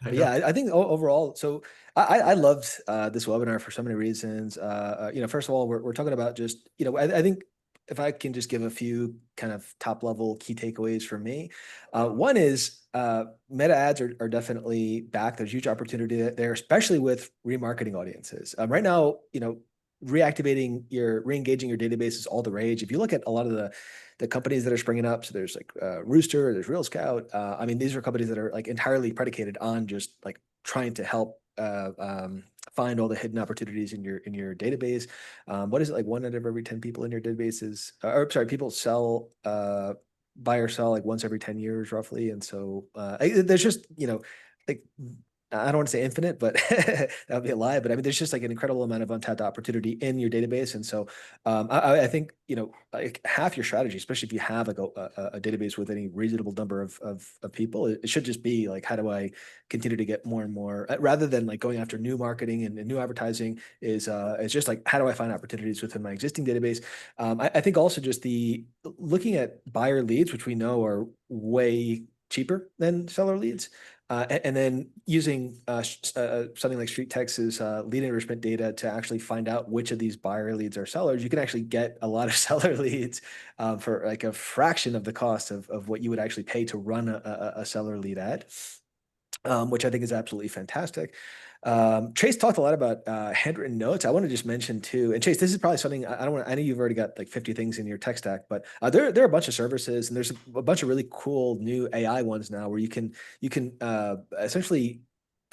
But yeah, I think overall, so I loved this webinar for so many reasons. First of all, we're talking about just, I think if I can just give a few kind of top level key takeaways for me. One is meta ads are definitely back. There's huge opportunity there, especially with remarketing audiences. Right now, reengaging your database is all the rage. If you look at a lot of the companies that are springing up, so there's like Rooster, there's Real Scout. I mean, these are companies that are like entirely predicated on just like trying to help find all the hidden opportunities in your database. What is it, like 1 out of every 10 people in your database is, or sorry, people sell buy or sell like once every 10 years roughly, and so there's just like, I don't want to say infinite, but that would be a lie. But I mean, there's just like an incredible amount of untapped opportunity in your database. And so I think, like half your strategy, especially if you have like a database with any reasonable number of people, it should just be like, how do I continue to get more and more, rather than like going after new marketing and new advertising, is it's just like, how do I find opportunities within my existing database? I think also just the looking at buyer leads, which we know are way cheaper than seller leads. And then using something like StreetText's lead enrichment data to actually find out which of these buyer leads are sellers, you can actually get a lot of seller leads for like a fraction of the cost of what you would actually pay to run a seller lead ad, which I think is absolutely fantastic. Chase talked a lot about handwritten notes. I want to just mention too, and Chase, this is probably something I don't want. I know you've already got like 50 things in your tech stack, but there are a bunch of services, and there's a bunch of really cool new AI ones now where you can essentially,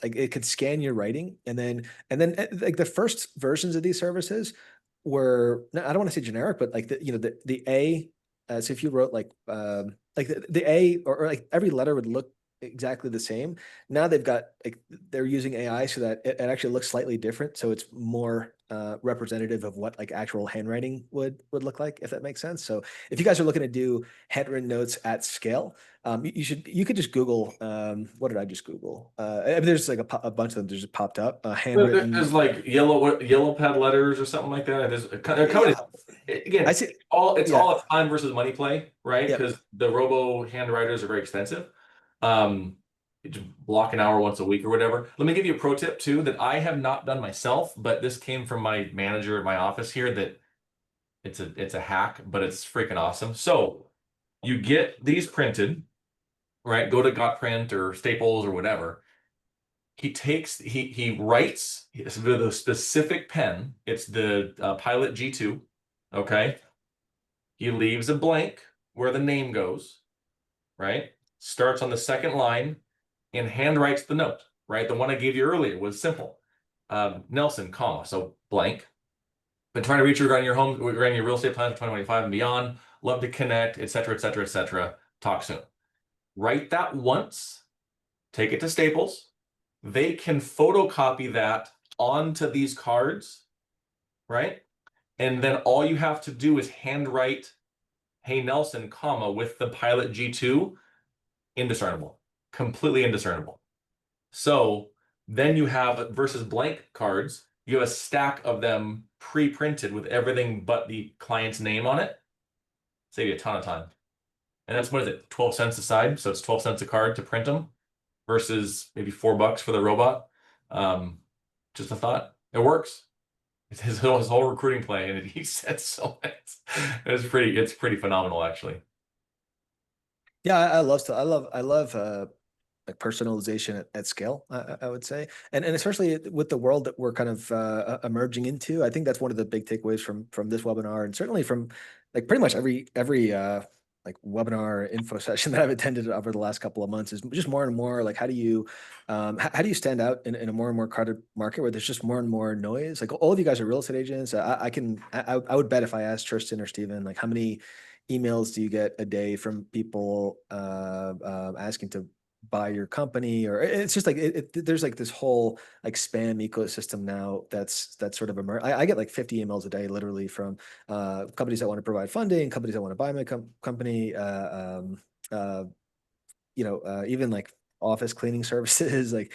like, it could scan your writing, and then like the first versions of these services were, I don't want to say generic, but like the A. So if you wrote like the A, or like every letter would look exactly the same. Now they've got like, they're using AI so that it actually looks slightly different, so it's more representative of what like actual handwriting would look like, if that makes sense. So if you guys are looking to do handwritten notes at scale, you could just Google, what did I just Google? I mean, there's like a bunch of them that just popped up, handwritten. There's like yellow pad letters or something like that. They're coming. Again, I see. It's all a time versus money play, right? Yep. Because the robo handwriters are very expensive. Just block an hour once a week or whatever. Let me give you a pro tip too that I have not done myself, but this came from my manager at my office here, that it's a hack, but it's freaking awesome. So you get these printed, right? Go to Gotprint or Staples or whatever. He writes with a specific pen. It's the Pilot G2. Okay. He leaves a blank where the name goes, right? Starts on the second line, and handwrites the note, right? The one I gave you earlier was simple. Nelson, comma, so blank. Been trying to reach you regarding your home, regarding your real estate plans for 2025 and beyond. Love to connect, et cetera, et cetera, et cetera. Talk soon. Write that once, take it to Staples. They can photocopy that onto these cards, right? And then all you have to do is handwrite, hey, Nelson, comma, with the Pilot G2, indiscernible, completely indiscernible. So then you have, versus blank cards, you have a stack of them pre-printed with everything but the client's name on it. Save you a ton of time. And that's, what is it, 12 cents a side? So it's 12 cents a card to print them versus maybe $4 for the robot. Just a thought. It works. It's his whole recruiting play, and he said so. It's pretty phenomenal, actually. Yeah, I love like personalization at scale, I would say, and especially with the world that we're kind of emerging into. I think that's one of the big takeaways from this webinar, and certainly from like pretty much every like webinar info session that I've attended over the last couple of months, is just more and more like how do you stand out in a more and more crowded market where there's just more and more noise. Like all of you guys are real estate agents. I would bet if I asked Tristan or Steven, like how many emails do you get a day from people asking to buy your company, or it's just like there's like this whole like spam ecosystem now that's sort of emerged. I get like 50 emails a day literally from companies that want to provide funding, companies that want to buy my company, even like office cleaning services. Like,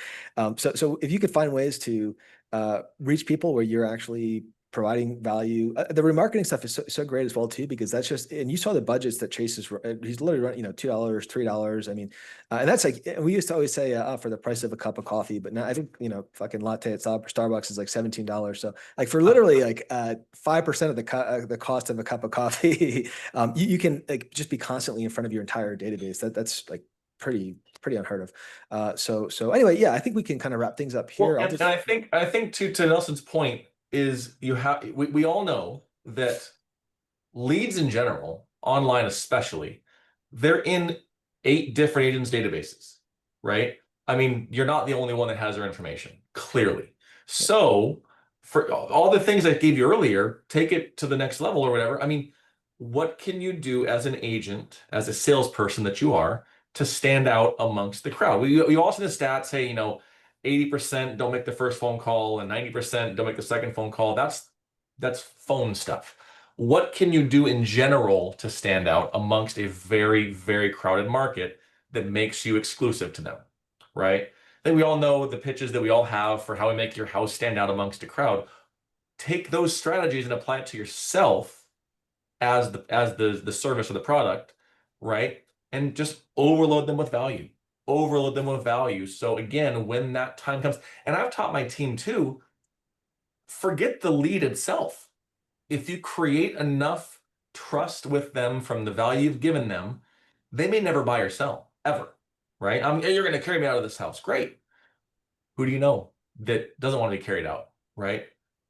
so if you could find ways to reach people where you're actually providing value, the remarketing stuff is so great as well too, because that's just, and you saw the budgets that Chase is, he's literally running, $2, $3. I mean, and that's like, we used to always say for the price of a cup of coffee, but now I think, fucking latte at Starbucks is like $17. So like for literally like 5% of the cost of a cup of coffee, you can like just be constantly in front of your entire database. That's like pretty unheard of. So anyway, yeah, I think we can kind of wrap things up here. Well, and I think to Nelson's point is we all know that leads in general, online especially, they're in 8 different agents' databases, right? I mean, you're not the only one that has their information, clearly. So for all the things I gave you earlier, take it to the next level or whatever. I mean, what can you do as an agent, as a salesperson that you are, to stand out amongst the crowd? We also in the stats say, 80% don't make the first phone call and 90% don't make the second phone call. That's phone stuff. What can you do in general to stand out amongst a very, very crowded market that makes you exclusive to them, right? I think we all know the pitches that we all have for how we make your house stand out amongst a crowd. Take those strategies and apply it to yourself as the service or the product, right? And just overload them with value. Overload them with value. So again, when that time comes, and I've taught my team too, forget the lead itself. If you create enough trust with them from the value you've given them, they may never buy or sell ever, right? You're going to carry me out of this house. Great. Who do you know that doesn't want to be carried out, right?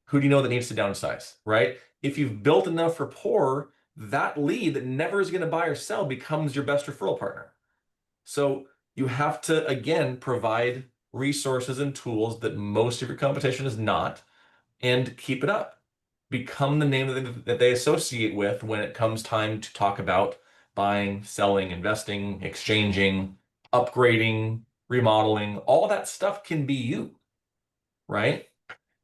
Who do you know that needs to downsize, right? If you've built enough rapport, that lead that never is going to buy or sell becomes your best referral partner. So you have to, again, provide resources and tools that most of your competition is not, and keep it up. Become the name that they associate with when it comes time to talk about buying, selling, investing, exchanging, upgrading, remodeling. All that stuff can be you, right?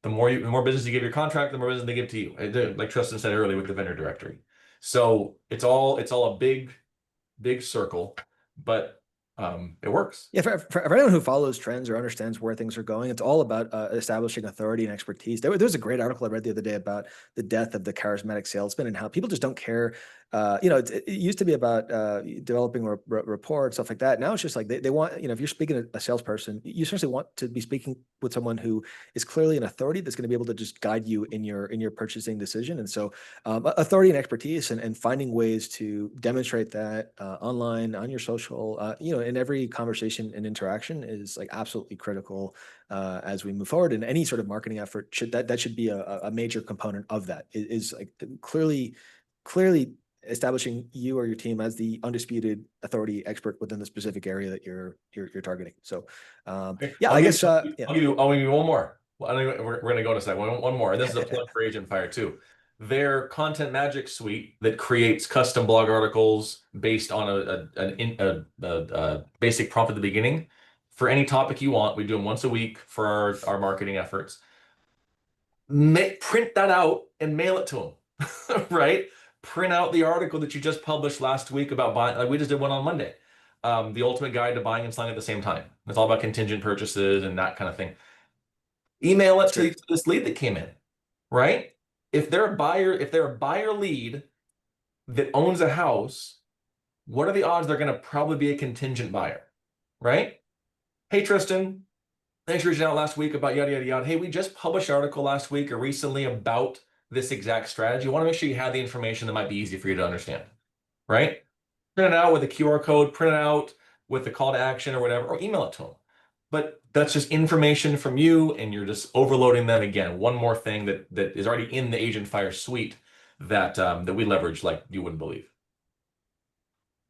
The more business you give your contract, the more business they give to you. Like Tristan said earlier with the vendor directory. So it's all a big circle, but it works. Yeah, for anyone who follows trends or understands where things are going, it's all about establishing authority and expertise. There was a great article I read the other day about the death of the charismatic salesman and how people just don't care. It used to be about developing rapport, stuff like that. Now it's just like they want, if you're speaking to a salesperson, you essentially want to be speaking with someone who is clearly an authority that's going to be able to just guide you in your purchasing decision. And so authority and expertise and finding ways to demonstrate that online, on your social, in every conversation and interaction is like absolutely critical as we move forward. And any sort of marketing effort should be a major component of that. Is like clearly establishing you or your team as the undisputed authority expert within the specific area that you're targeting. So, yeah, I'll I give guess, you, yeah. I'll give you one more. Well, we're going to go in a second. One more. This is a plug for AgentFire too. Their content magic suite that creates custom blog articles based on a basic prompt at the beginning for any topic you want. We do them once a week for our marketing efforts. Print that out and mail it to them, right? Print out the article that you just published last week about buying. Like we just did one on Monday. The ultimate guide to buying and selling at the same time. It's all about contingent purchases and that kind of thing. Email it to this lead that came in, right? If they're a buyer lead that owns a house, what are the odds they're going to probably be a contingent buyer, right? Hey, Tristan, thanks for reaching out last week about yada, yada, yada. Hey, we just published an article last week or recently about this exact strategy. I want to make sure you have the information that might be easy for you to understand, right? Print it out with a QR code, print it out with the call to action or whatever, or email it to them. But that's just information from you, and you're just overloading them again. One more thing that is already in the AgentFire suite that that we leverage like you wouldn't believe.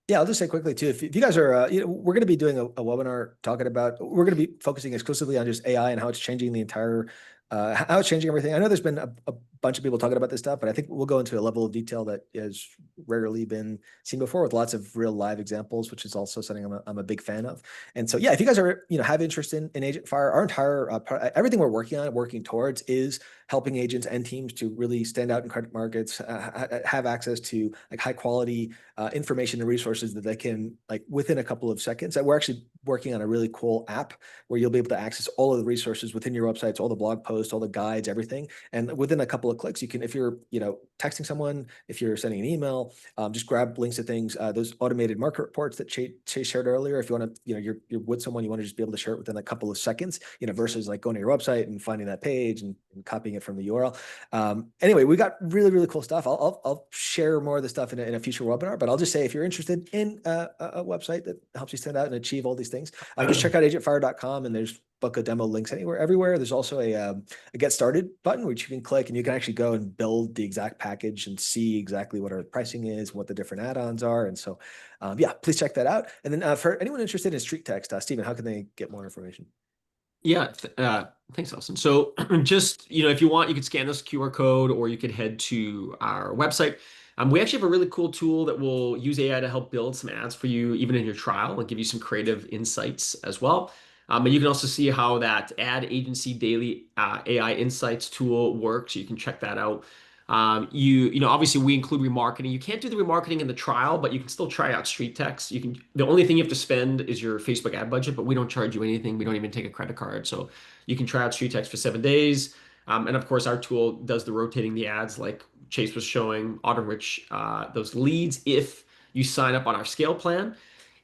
Yeah, I'll just say quickly too, if you guys are, we're going to be doing a webinar talking about, we're going to be focusing exclusively on just AI and how it's changing the entire, how it's changing everything. I know there's been a bunch of people talking about this stuff, but I think we'll go into a level of detail that has rarely been seen before with lots of real live examples, which is also something I'm a big fan of. And so, yeah, if you guys are, have interest in AgentFire, our entire, everything we're working towards is helping agents and teams to really stand out in credit markets, have access to like high quality information and resources that they can like within a couple of seconds. We're actually working on a really cool app where you'll be able to access all of the resources within your websites, all the blog posts, all the guides, everything. And within a couple of clicks, you can, if you're, texting someone, if you're sending an email, just grab links to things, those automated market reports that Chase shared earlier. If you want to, you're with someone, you want to just be able to share it within a couple of seconds, versus like going to your website and finding that page and copying it from the URL. Anyway, we got really, really cool stuff. I'll share more of the stuff in a future webinar, but I'll just say, if you're interested in a website that helps you stand out and achieve all these things, just check out agentfire.com, and there's book a demo links everywhere. There's also a get started button, which you can click and you can actually go and build the exact package and see exactly what our pricing is, what the different add-ons are. And so, yeah, please check that out. And then for anyone interested in StreetText, Stephen, how can they get more information? Yeah, thanks, Austin. So just, if you want, you could scan this QR code or you could head to our website. We actually have a really cool tool that will use AI to help build some ads for you, even in your trial, and give you some creative insights as well. And you can also see how that Ad Agency Daily AI Insights tool works. You can check that out. Obviously we include remarketing. You can't do the remarketing in the trial, but you can still try out StreetText. The only thing you have to spend is your Facebook ad budget, but we don't charge you anything. We don't even take a credit card. So you can try out StreetText for 7 days. And of course, our tool does the rotating the ads like Chase was showing, auto-enrich those leads if you sign up on our scale plan.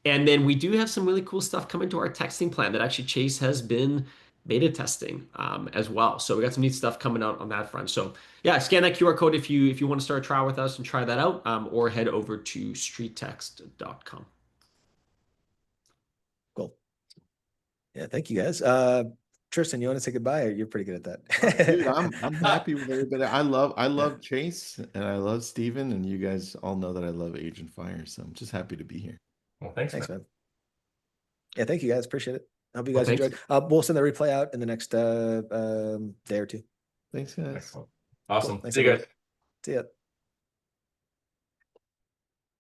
And then we do have some really cool stuff coming to our texting plan that actually Chase has been beta testing as well. So we got some neat stuff coming out on that front. So yeah, scan that QR code if you want to start a trial with us and try that out, or head over to StreetText.com. Cool. Yeah, thank you guys. Tristan, you want to say goodbye? Or you're pretty good at that. Dude, I'm happy with everybody. I love Chase and I love Steven, and you guys all know that I love AgentFire, so I'm just happy to be here. Well, thanks, man. Yeah, thank you guys. Appreciate it. I hope you Well, guys thanks. enjoyed. We'll send the replay out in the next day or two. Thanks, guys. Excellent. Awesome. Cool. Thanks, See you guys. everyone. See ya.